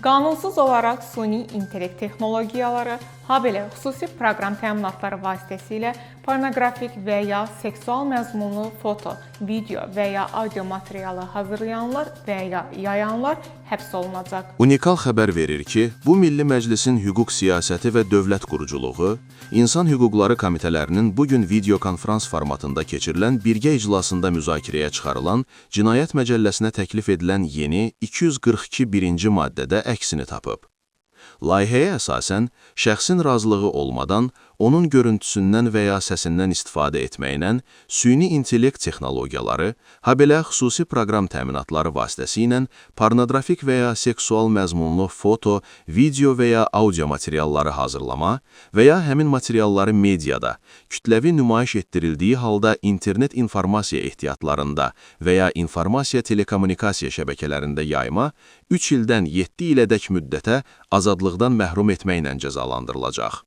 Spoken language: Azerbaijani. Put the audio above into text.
Qanunsuz olaraq süni intellekt texnologiyaları, habelə xüsusi proqram təminatları vasitəsilə pornoqrafik və ya seksual məzmunlu foto, video və ya audio materialı hazırlayanlar və ya yayanlar həbs olunacaq. Unikal xəbər verir ki, bu Milli Məclisin Hüquq Siyasəti və Dövlət Quruculuğu, İnsan Hüquqları Komitələrinin bugün videokonferans formatında keçirilən birgə iclasında müzakirəyə çıxarılan Cinayət Məcəlləsinə təklif edilən yeni 242-1-ci maddədə əksini tapıb. Layihəyə əsasən, şəxsin razılığı olmadan, onun görüntüsündən və ya səsindən istifadə etməklə süni intellekt texnologiyaları, habelə xüsusi proqram təminatları vasitəsilə pornoqrafik və ya seksual məzmunlu foto, video və ya audio materialları hazırlama və ya həmin materialları mediada, kütləvi nümayiş etdirildiyi halda internet informasiya ehtiyatlarında və ya informasiya telekommunikasiya şəbəkələrində yayma 3 ildən 7 ilədək müddətə azadlıqdan məhrum etməklə cəzalandırılacaq.